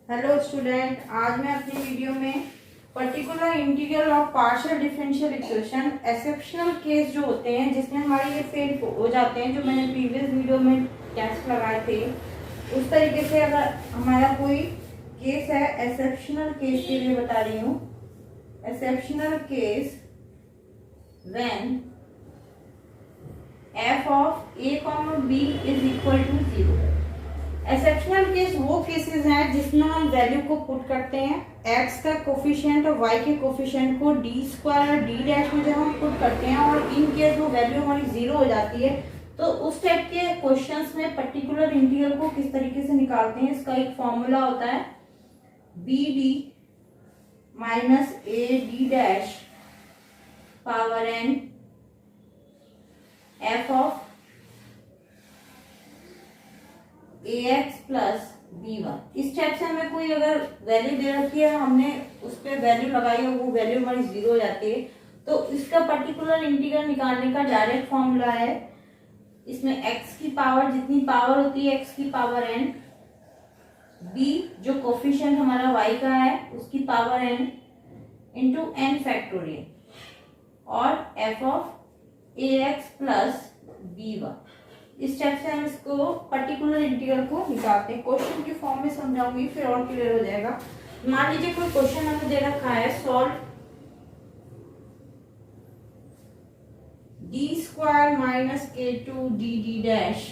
Hello student, आज मैं अपनी वीडियो में particular integral of partial differential equation exceptional case जो होते हैं जिसमें हमारे ये फेल हो जाते हैं, जो मैंने प्रीवियस वीडियो में टेस्ट लगाए थे उस तरीके से अगर हमारा कोई केस है एक्सेप्शनल केस के लिए बता रही हूँ। Exceptional case when f of a, b is equal to 0। Exceptional case वो केसेस हैं जिसमें हम वैल्यू को पुट करते हैं, x का कोफिशिएंट और y के कोफिशिएंट को d स्क्वायर और d डैश में जब हम पुट करते हैं और इन केस वो वैल्यू हमारी जीरो हो जाती है, तो उस टाइप के क्वेश्चंस में पर्टिकुलर इंटीग्रल को किस तरीके से निकालते हैं, इसका एक फॉर्मूला होता है bd minus a d dash power n f of ax plus b1। इस टाइप से हमें कोई अगर वैल्यू दे रखी है, हमने उस पर वैल्यू लगाई है, वो वैल्यू हमारी जीरो हो जाती है, तो इसका पर्टिकुलर इंटीग्रल निकालने का डायरेक्ट फॉर्मूला है, इसमें x की पावर जितनी पावर होती है x की पावर n, b जो कोफिशिएंट हमारा y का है उसकी power n into n factorial और f of ax plus b1। इस टाइप से हम इसको पर्टिकुलर इंटीग्रल को निकालते हैं। क्वेश्चन की फॉर्म में समझाऊंगी फिर और क्लियर हो जाएगा। मान लीजिए कोई क्वेश्चन हमें दे रखा है, सॉल्व डी स्क्वायर माइनस के two D D dash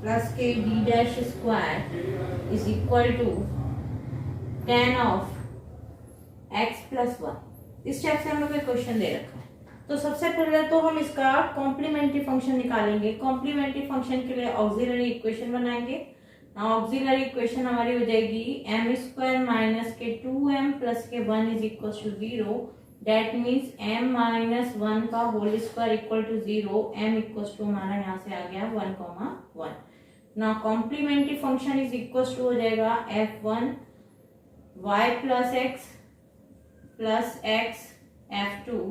plus के D dash square is equal to tan of X plus one. इस टाइप से हमें कोई क्वेश्चन दे रखा है, तो सबसे पहले तो हम इसका कॉम्प्लीमेंट्री फंक्शन निकालेंगे। कॉम्प्लीमेंट्री फंक्शन के लिए ऑक्सिलरी इक्वेशन बनाएंगे। ऑक्सिलरी इक्वेशन हमारी हो जाएगी एम स्क्वायर माइनस के टू एम प्लस के one is equal to zero. That means M minus one का whole square equal to zero. M equal to हमारा यहाँ से आ गया 1,1। ना complementary function is equal to हो जाएगा f1 y plus X plus X f2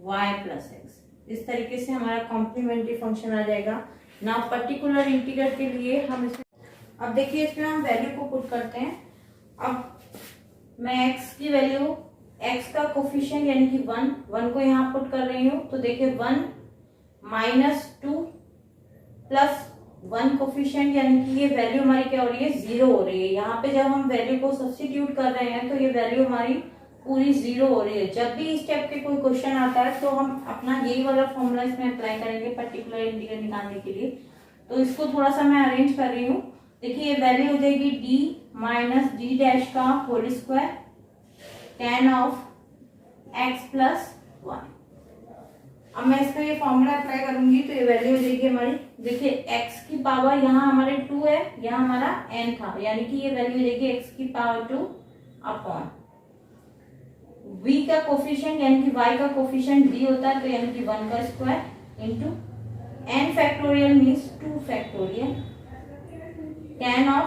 y plus x. इस तरीके से हमारा कॉम्प्लीमेंट्री फंक्शन आ जाएगा। ना पर्टिकुलर इंटीग्रल के लिए हम इसमें, अब देखिए इसमें हम वैल्यू को पुट करते हैं। अब मैं x की वैल्यू, x का कोफिशिएंट यानी कि 1 को यहाँ पुट कर रही हूँ, तो देखिए 1 माइनस 2 प्लस 1 कोफिशिएंट यानी कि ये वैल्यू हमारी क्या हो रही है, जीरो हो रही है। यहाँ पे जब हम वैल्यू को सब्स्टिट्यूट कर रहे हैं तो ये वैल्यू हमारी पूरी जीरो हो रही है। जब भी इस टाइप के कोई क्वेश्चन आता है तो हम अपना यही वाला फॉर्मूला इसमें अप्लाई करेंगे पर्टिकुलर इंटीग्रल निकालने के लिए। तो इसको थोड़ा सा मैं अरेंज कर रही हूँ। देखिए ये वैल्यू हो जाएगी d माइनस डी डैश का whole square tan of x plus one. अब मैं इसका ये फॉर्मूला अप्लाई करूंगी तो ये वैल्यू हो जाएगी हमारी, देखिए x की पावर यहाँ हमारे 2 है, यहाँ हमारा n था, यानी कि ये वैल्यू हो जाएगी x की पावर 2 अपॉन v का कोफिशिएंट यानी कि y का कोफिशिएंट v होता है, तो यानी कि 1 का square into n factorial means 2 factorial tan of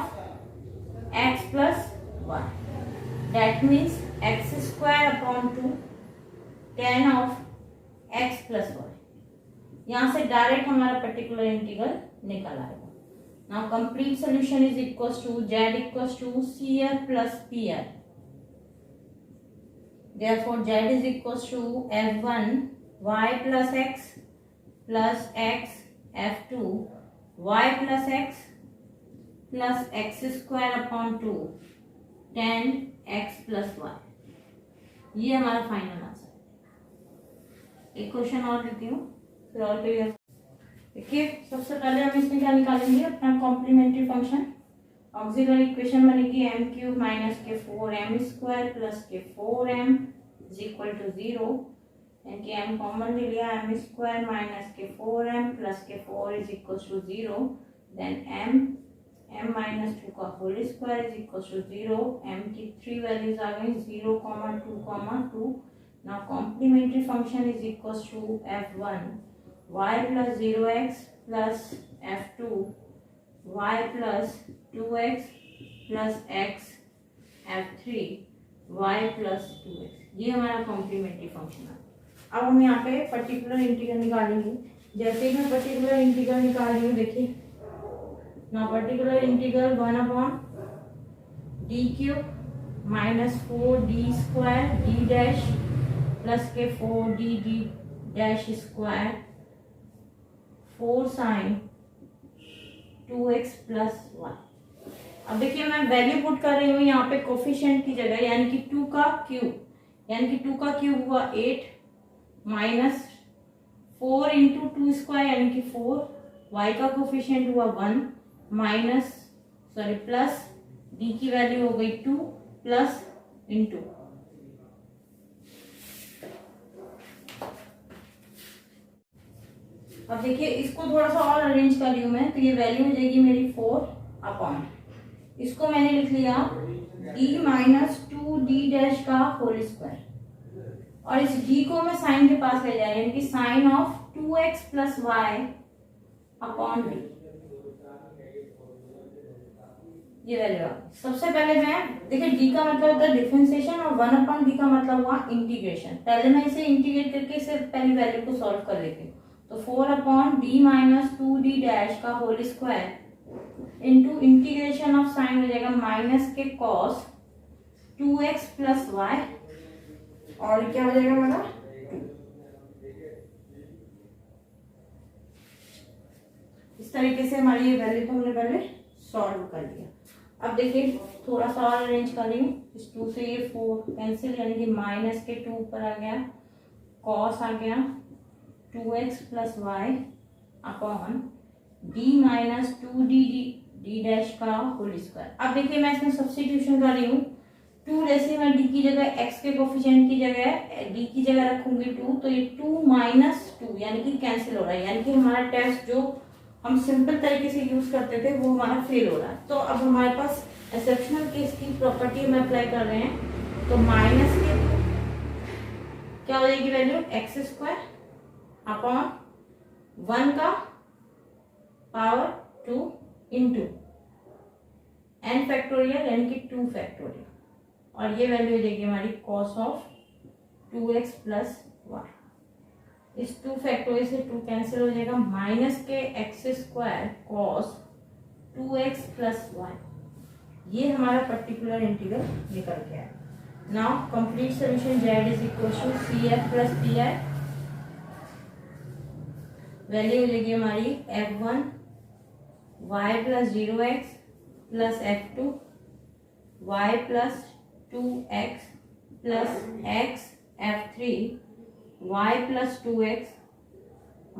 x plus 1। That means x square upon 2 tan of x plus 1। यहाँ से डायरेक्ट हमारा पर्टिकुलर इंटीग्रल निकल आएगा। Now complete solution is equals to z equals to cf plus pf। Therefore, z is equals to f1 y plus x plus x f2 y plus x square upon 2 10 x plus y। ये हमारा final answer है। एक question और देती हूँ फिर और clear. देखिए सबसे पहले हम इसमें क्या निकालेंगे, अपना कॉम्प्लीमेंट्री फंक्शन। ऑक्सिलरी इक्वेशन बनेगी एम क्यूब माइनस के 4m स्क्वायर प्लस के 4m इज इक्वल टू 0। यानी कि m कॉमन ले लिया, m स्क्वायर माइनस के 4m प्लस के 4 is equal to 0। Then m minus 2 का whole square is equal to 0। m की 3 वैल्यूज आ गई 0, 2, 2। Now complementary function is equal to f1 y plus 0x plus f2 y plus 2x plus x f3 y plus 2x। ये हमारा complementary function है। अब हम यहाँ पे पर्टिकुलर इंटीग्रल निकालेंगे। जैसे ही मैं पर्टिकुलर इंटीग्रल निकाल रही हूँ, देखिए ना particular integral 1 upon D cube minus 4d² D dash plus के 4d dash square 4 sign 2x plus 1। अब देखिए मैं वैल्यू पुट कर रही हूँ यहाँ पे कोफिशिएंट की जगह, यानी कि 2 का क्यूब, यानी कि 2 का क्यूब हुआ 8 माइनस 4 इंटू 2 स्क्वायर यानी कि 4, y का कोफिशिएंट हुआ 1 माइनस प्लस d की वैल्यू हो गई 2 प्लस इंटू अब देखिए इसको थोड़ा सा और अरेंज कर रही हूं मैं, तो ये वैल्यू हो जाएगी मेरी 4 अपॉन, इसको मैंने लिख लिया d माइनस 2d डैश का होल स्क्वायर, और इस d को मैं साइन के पास ले जा रही हूँ, यानी कि sine of 2x plus y upon d। ये वैल्यू सबसे पहले मैं देखिए d का मतलब होता है डिफरेंशिएशन और 1 अपॉन d का मतलब हुआ इंटीग्रेशन। पहले मैं इसे इंटीग्रेट करके इसे पहली वैल्यू को सॉल्व कर लेती हूँ, तो 4 upon d minus 2d dash का whole square into integration of sine हो जाएगा माइनस के कॉस 2x प्लस वाई, और क्या हो जाएगा मेरा 2। इस तरीके से हमारी ये वैल्यू को हमने पहले सॉल्व कर लिया। अब देखिए थोड़ा सा और अरेंज कर रही हूँ, इस 2 से ये 4 कैंसिल, यानी कि माइनस के 2 ऊपर आ गया, कॉस आ गया 2x plus y upon d minus 2d D dash का होल स्क्वायर। अब देखिए मैं इसमें सब्स्टिट्यूशन कर रही हूँ, 2 जैसे मैं d की जगह x के कोफिशिएंट की जगह d की जगह रखूंगी 2, तो ये 2 माइनस 2 यानी कि कैंसिल हो रहा है, यानी कि हमारा टेस्ट जो हम सिंपल तरीके से यूज करते थे वो हमारा फेल हो रहा है। तो अब हमारे पास एक्सेप्शनल केस की प्रॉपर्टी में अप्लाई कर रहे हैं, तो माइनस के 2 क्या हो जाएगी वैल्यू एक्स स्क्वायर अपॉन 1 का पावर 2 इंटू n फैक्टोरियल यानी कि 2 फैक्टोरियल, और ये वैल्यू हो जाएगी हमारी कॉस ऑफ 2x प्लस 1। इस 2 फैक्टोरियल से 2 कैंसिल हो जाएगा, माइनस के x square cos 2x plus 1। ये हमारा पर्टिकुलर इंटीग्रल निकल गया है। Now complete solution z is equal to cf plus pi, value हो जाएगी हमारी f1 y plus 0x plus f2 y plus 2x plus x f3 y plus 2x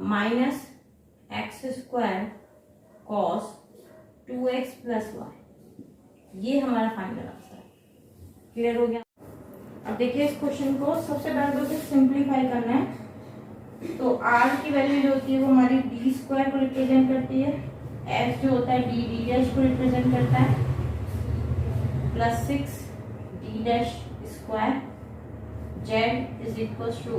minus x square cos 2x plus y. ये हमारा final answer है। Clear हो गया? अब देखिए इस क्वेश्चन को सबसे पहले तो सिंप्लीफाई करना है। तो r की वैल्यू जो होती है वो हमारी d स्क्वायर को रिप्रेजेंट करती है, f जो होता है d डैश को रिप्रेजेंट करता है, plus 6 d dash square, z is equal to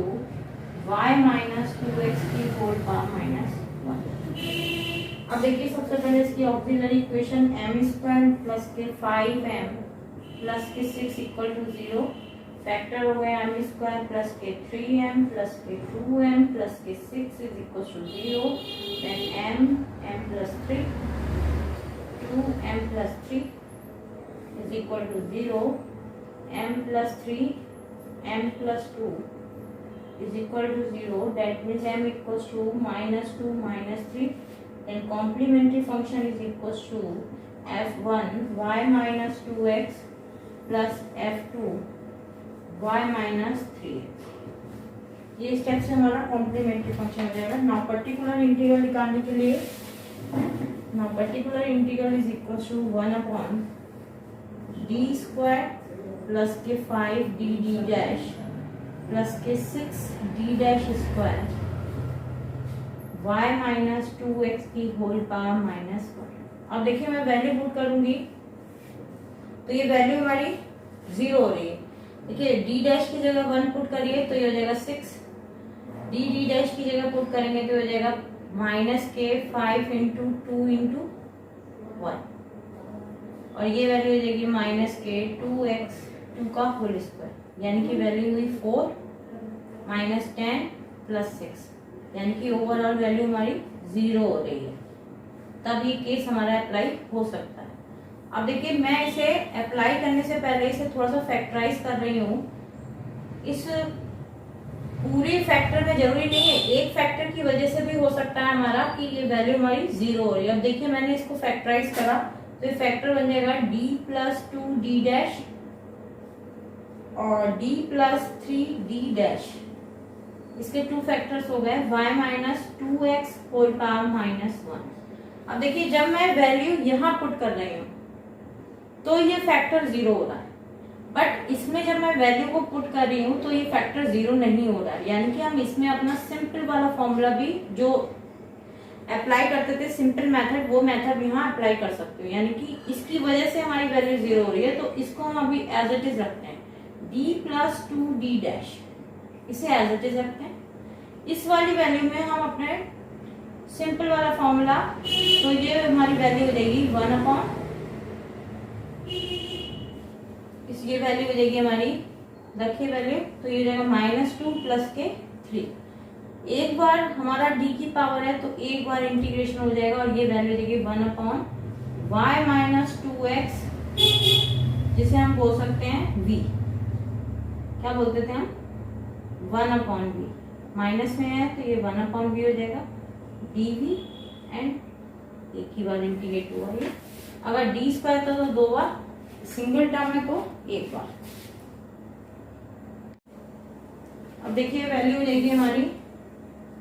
y minus 2x की होल पावर माइनस 1। अब देखिए सबसे पहले इसकी auxiliary equation m square plus के 5m प्लस के 6 इक्वल टू 0, फैक्टर हो गया m स्क्वायर प्लस के 3m प्लस के 2m प्लस के 6 is equal to 0, then m plus 3 2m plus 3 is equal to 0, m plus 3 m plus 2 is equal to 0, that means m equals to minus 2 minus 3, then complementary function is equals to f1 y minus 2x plus f2 y minus 3x। ये step से हमारा complementary function हो जाएगा। Now particular integral निकालने के लिए, now particular integral is equal to 1 upon D square plus के 5 D D dash plus के 6 D dash square y minus 2x की होल पावर माइनस 1। अब देखिए मैं वैल्यू पुट करूंगी तो ये वैल्यू हमारी 0 हो रही है। देखिए डी डैश की जगह 1 पुट करिए तो ये हो जाएगा 6, डी डैश की जगह पुट करेंगे तो हो जाएगा माइनस के 5 इंटू 2 इंटू 1, और ये वैल्यू हो जाएगी माइनस के 2x 2 का होल स्क्वायर, यानी कि वैल्यू हुई 4 माइनस 10 प्लस 6, यानी कि ओवरऑल वैल्यू हमारी 0 हो रही है। तब ये केस हमारा अप्लाई हो सकता है। अब देखिए मैं इसे अप्लाई करने से पहले इसे थोड़ा सा फैक्टराइज कर रही हूँ। इस पूरे फैक्टर में जरूरी नहीं है, एक फैक्टर की वजह से भी हो सकता है हमारा कि ये वैल्यू हमारी जीरो हो रही है। अब देखिए मैंने इसको फैक्टराइज करा तो ये फैक्टर बन जाएगा d प्लस 2d डैश और d प्लस 3d डैश। इसके टू फैक्टर्स हो गए y minus 2x whole power minus 1। अब देखिए जब मैं वैल्यू यहाँ पुट कर रही हूँ तो ये फैक्टर जीरो हो रहा है, बट इसमें जब मैं वैल्यू को पुट कर रही हूँ तो ये फैक्टर जीरो नहीं हो रहा है। यानी कि हम इसमें अपना सिंपल वाला फॉर्मूला भी जो अप्लाई करते थे सिंपल मेथड, वो मेथड यहाँ अप्लाई कर सकते हो। यानी कि इसकी वजह से हमारी वैल्यू जीरो हो रही है तो इसको हम अभी एज इट इज रखते हैं, d प्लस 2d डैश, इसे एज इट इज रखते हैं। इस वाली वैल्यू में हम अपने सिंपल वाला फॉर्मूला, तो ये हमारी वैल्यू हो जाएगी 1 इस ये वैल्यू हो जाएगी हमारी, रखिए वैल्यू, तो ये हो जाएगा -2 प्लस के 3। एक बार हमारा d की पावर है तो एक बार इंटीग्रेशन हो जाएगा और ये वैल्यू हो जाएगी 1/y माइनस 2x, जिसे हम बोल सकते हैं v। क्या बोलते थे हम? 1/v। माइनस में है तो ये 1/v हो जाएगा dv, एंड एक ही बार इंटीग्रेट हुआ ये। अगर d स्क्वायर तो 2 बार, सिंगल टर्म है तो एक बार। अब देखिए वैल्यू हो जाएगी हमारी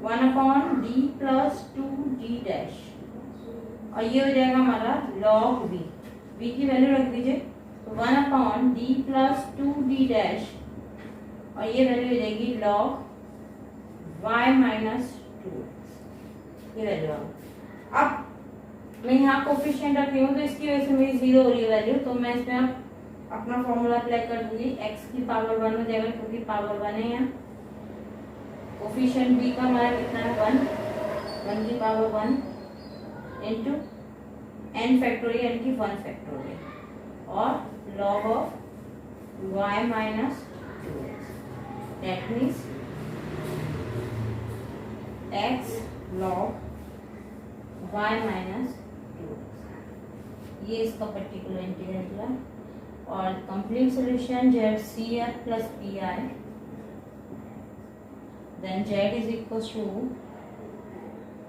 1/d प्लस 2d डैश और ये हो जाएगा हमारा log v। v की वैल्यू रख दीजिए, तो 1/d प्लस 2d डैश और ये वैल्यू हो जाएगी log y माइनस 2, ये वैल्यू। अब मैं यहाँ कोफिशिएंट रख रही हूँ तो इसकी वजह से मेरी जीरो हो रही है वैल्यू, तो मैं इसमें अब अपना फॉर्मूला अप्लाई कर दूंगी। x की पावर 1 हो जाएगा क्योंकि पावर 1 है यहाँ। कोफिशिएंट b का हमारा कितना है 1 की पावर 1 इंटू n फैक्टोरियल, यानी कि 1 फैक्टोरियल, और log of y minus 2x, that means x log y minus 2x। ये इसका पर्टिकुलर इंटीग्रल निकला। और complete solution z CF plus PI, then z is equal to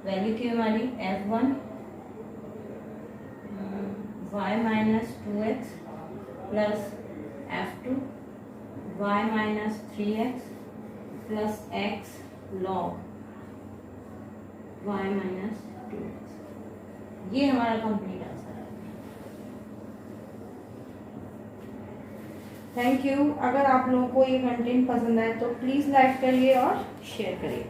value की हमारी F1 y minus 2x plus F2 y minus 3x plus x log y minus 2x। ये हमारा complete answer है। Thank you. अगर आप लोगों को ये कंटेंट पसंद आए तो प्लीज लाइक करिए और शेयर करिए।